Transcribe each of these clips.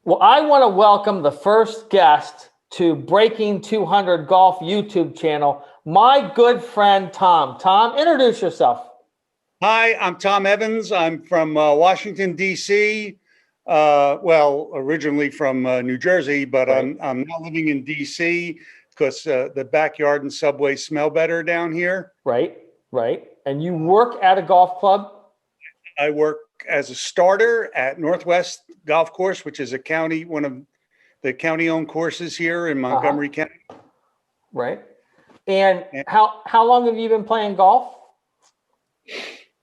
Well, I want to welcome the first guest to Breaking 200 Golf YouTube channel, my good friend Tom. Tom, introduce yourself. Hi, I'm Tom Evans. I'm from Washington, D.C. Well, originally from New Jersey, but Right. I'm now living in D.C. because the backyard and subway smell better down here. Right, right. And you work at a golf club? I work as a starter at Northwest Golf Course, which is one of the county-owned courses here in Uh-huh. Montgomery County. Right. And And, how long have you been playing golf?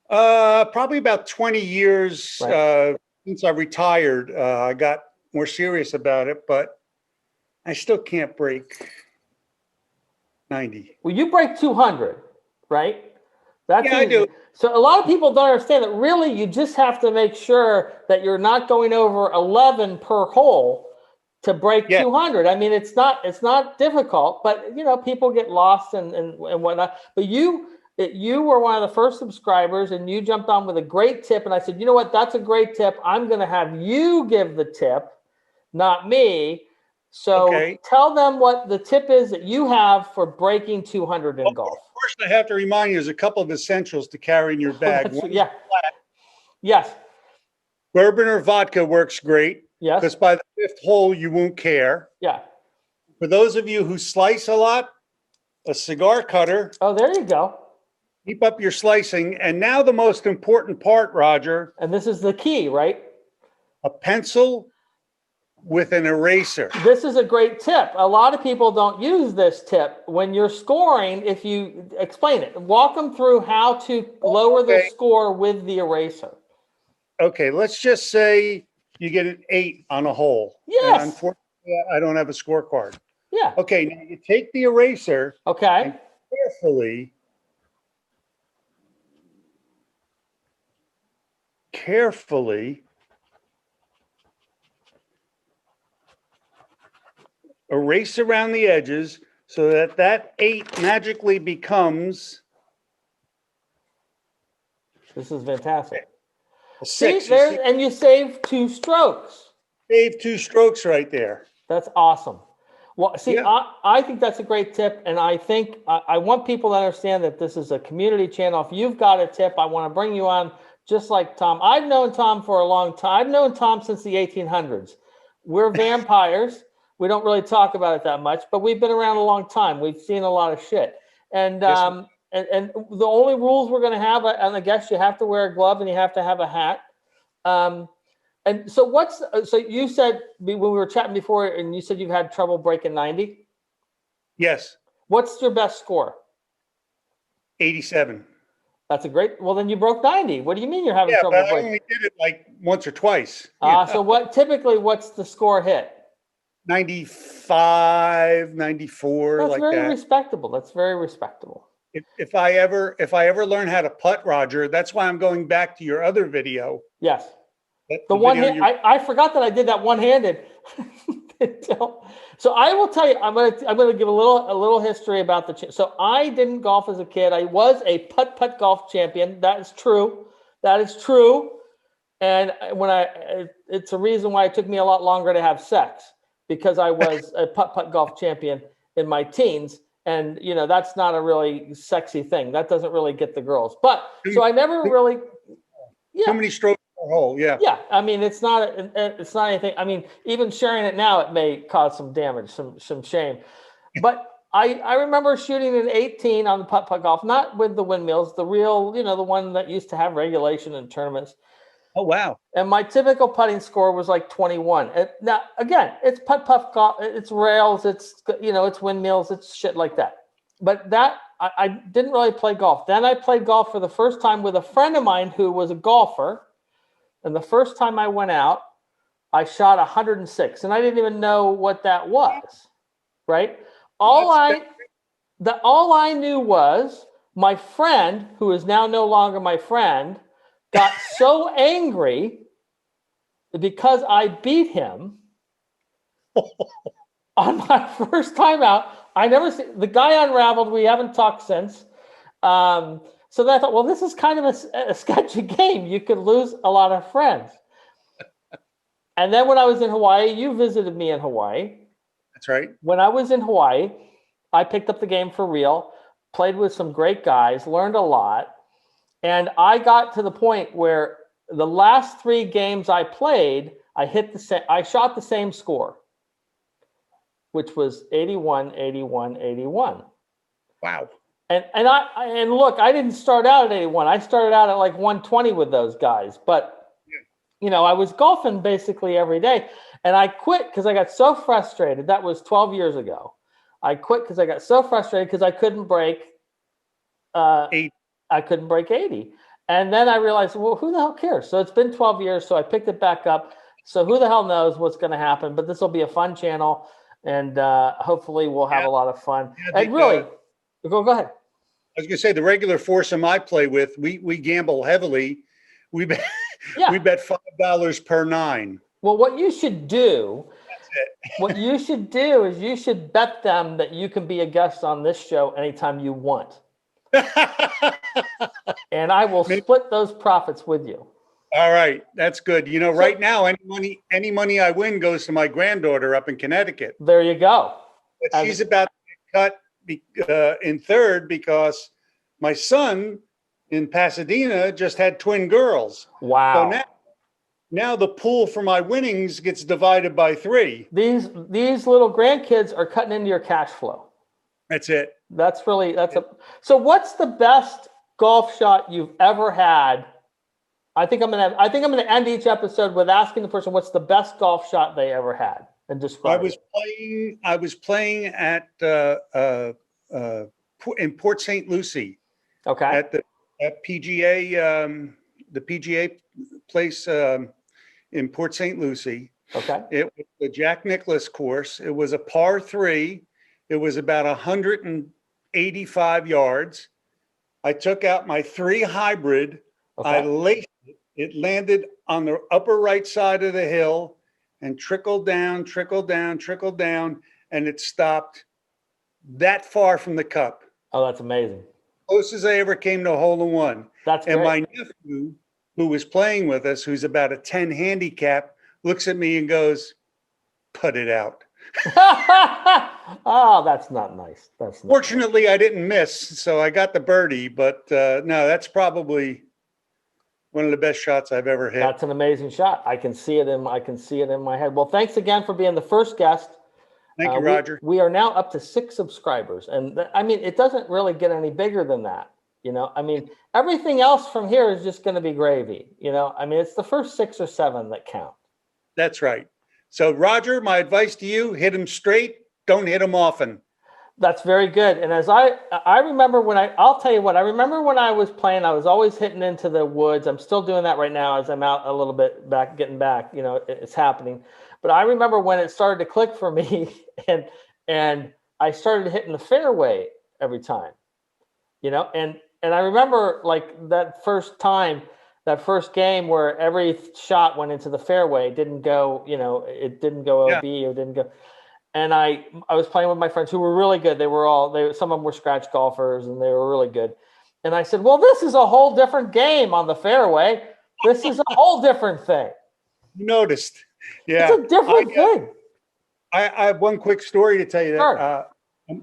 probably about 20 years Right. since I retired. I got more serious about it, but I still can't break 90. Well, you break 200, right? That's Yeah, I easy. do. So a lot of people don't understand that really you just have to make sure that you're not going over 11 per hole to break Yeah. 200. I mean, it's not difficult, but people get lost and whatnot. But you were one of the first subscribers, and you jumped on with a great tip. And I said, you know what? That's a great tip. I'm going to have you give the tip, not me. So Okay. tell them what the tip is that you have for breaking 200 Well, in golf. first, I have to remind you there's a couple of essentials to carry in your bag. One, Yeah. Yes. bourbon or vodka works great Yes. because by the fifth hole, you won't care. Yeah. For those of you who slice a lot, a cigar cutter, Oh, there you go. keep up your slicing. And now the most important part, Roger, And this is the key, right? a pencil with an eraser. This is a great tip. A lot of people don't use this tip. When you're scoring, if you explain it, walk them through how to lower the Okay. score with the eraser. Okay, let's just say you get an 8 on a hole. And Yes. unfortunately, I don't have a scorecard. Yeah. Okay, now you take the eraser Okay. and carefully erase around the edges so that that 8 magically becomes This is fantastic. a See, 6. You there, see, and you save 2 strokes. save 2 strokes right there. That's awesome. Well, see, Yeah. I think that's a great tip, and I think I want people to understand that this is a community channel. If you've got a tip, I want to bring you on, just like Tom. I've known Tom for a long time. I've known Tom since the 1800s. We're vampires. We don't really talk about it that much, but we've been around a long time. We've seen a lot of shit. And Yes. and the only rules we're going to have, and I guess you have to wear a glove and you have to have a hat. And so so you said when we were chatting before, and you said you've had trouble breaking 90. Yes. What's your best score? 87. That's a great. Well, then you broke 90. What do you mean you're having Yeah, trouble but I breaking? only did it like once or twice. So what's the score hit? 95, 94, That's like very that. respectable. That's very respectable. If I ever learn how to putt, Roger, that's why I'm going back to your other video. Yes. The The one video hand, I forgot that I did that one-handed. So I will tell you, I'm gonna give a little history about so I didn't golf as a kid. I was a putt golf champion. That is true. That is true. And it's a reason why it took me a lot longer to have sex, because I was a putt golf champion in my teens. And that's not a really sexy thing. That doesn't really get the girls. But so I never really, Too many strokes per hole. Yeah. yeah. I mean, it's not anything. I mean, even sharing it now, it may cause some damage, some shame. But I remember shooting an 18 on the putt golf, not with the windmills, the real, the one that used to have regulation in tournaments. Oh, wow. And my typical putting score was like 21. Now, again, it's putt golf, it's rails, it's it's windmills, it's shit like that. But I didn't really play golf. Then I played golf for the first time with a friend of mine who was a golfer. And the first time I went out, I shot 106, and I didn't even know what that was. Right? All I knew was my friend, who is now no longer my friend, got so angry because I beat him on my first time out. I never see the guy unraveled. We haven't talked since. So then I thought, well, this is kind of a sketchy game. You could lose a lot of friends. And then when I was in Hawaii, you visited me in Hawaii. That's right. When I was in Hawaii, I picked up the game for real, played with some great guys, learned a lot. And I got to the point where the last 3 games I played, I shot the same score, which was 81, 81, 81. Wow. And look, I didn't start out at 81. I started out at like 120 with those guys. But I was golfing basically every day. And I quit because I got so frustrated. That was 12 years ago. I quit because I got so frustrated because I couldn't break 80. I couldn't break 80. And then I realized, well, who the hell cares? So it's been 12 years, so I picked it back up. So who the hell knows what's going to happen? But this will be a fun channel, and hopefully we'll have a lot of fun. Yeah, And really, go ahead. I was going to say the regular foursome I play with, we gamble heavily. We bet Yeah. we bet $5 per 9. Well, what you should do, That's it. what you should do is you should bet them that you can be a guest on this show anytime you want. And I will split those profits with you. All right, that's good. Right now, any money I win goes to my granddaughter up in Connecticut. There you go. But she's about to get cut in third because my son in Pasadena just had twin girls. Wow. So now the pool for my winnings gets divided by 3. These little grandkids are cutting into your cash flow. That's it. So what's the best golf shot you've ever had? I think I'm gonna end each episode with asking the person what's the best golf shot they ever had and describe it. I was playing at in Port St. Lucie. Okay. At PGA the PGA place in Port St. Lucie. Okay. It was the Jack Nicklaus course. It was a par 3. It was about 185 yards. I took out my 3 hybrid. Okay. I laced it. It landed on the upper right side of the hill and trickled down, and it stopped that far from the cup. Oh, that's amazing. Closest I ever came to a hole-in-one. That's And great. my nephew, who was playing with us, who's about a 10 handicap, looks at me and goes, "Put it out." Oh, that's not nice. That's not Fortunately, I didn't miss, so I got the birdie. But no, that's probably one of the best shots I've ever hit. That's an amazing shot. I can see it in my head. Well, thanks again for being the first guest. Thank you, Roger. We are now up to 6 subscribers, and it doesn't really get any bigger than that. Everything else from here is just going to be gravy. It's the first 6 or 7 that count. That's right. So, Roger, my advice to you: hit them straight. Don't hit them often. That's very good. And as I remember I'll tell you what, I remember when I was playing, I was always hitting into the woods. I'm still doing that right now as I'm out a little bit back, getting back. It's happening. But I remember when it started to click for me, and I started hitting the fairway every time. And I remember like that first game where every shot went into the fairway. It didn't go, it didn't go OB or didn't go. And I was playing with my friends who were really good. Some of them were scratch golfers and they were really good. And I said, well, this is a whole different game on the fairway. This is a whole different thing. You noticed. Yeah. It's a different thing. I have one quick story to tell you. Sure.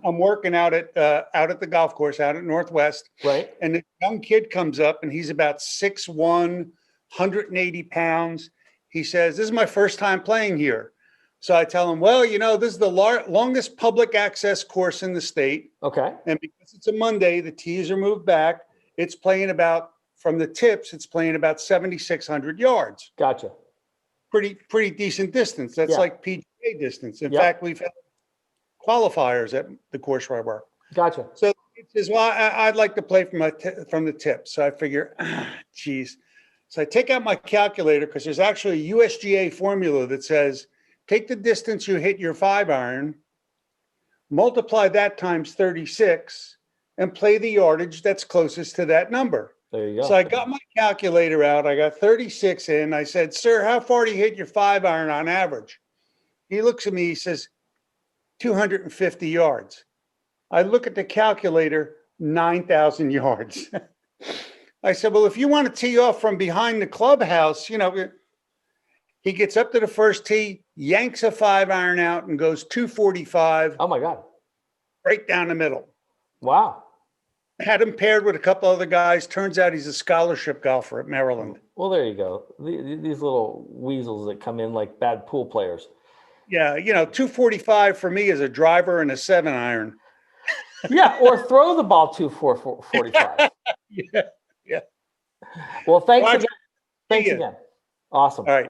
I'm working out at the golf course out at Northwest. Right. And a young kid comes up and he's about 6'1", 180 pounds. He says, "This is my first time playing here." So I tell him, well, this is the longest public access course in the state. Okay. And because it's a Monday, the tees are moved back. It's playing from the tips, it's playing about 7,600 yards. Gotcha. Pretty decent distance. That's like PGA distance. In fact, we've had qualifiers at the course where I work. Gotcha. So it says, well, I'd like to play from the tips. So I figure, geez. So I take out my calculator because there's actually a USGA formula that says, take the distance you hit your 5-iron, multiply that times 36, and play the yardage that's closest to that number. There you go. So I got my calculator out. I got 36 in. I said, "Sir, how far do you hit your 5-iron on average?" He looks at me. He says, 250 yards. I look at the calculator, 9,000 yards. I said, well, if you want to tee off from behind the clubhouse, He gets up to the first tee, yanks a 5-iron out, and goes 245 Oh my God. right down the middle. Wow. Had him paired with a couple other guys. Turns out he's a scholarship golfer at Maryland. Well, there you go. These little weasels that come in like bad pool players. Yeah, 245 for me is a driver and a 7-iron. Yeah, or throw the ball 245. Yeah, yeah. Well, thanks Roger, again. Thanks ya. again. Awesome. All right.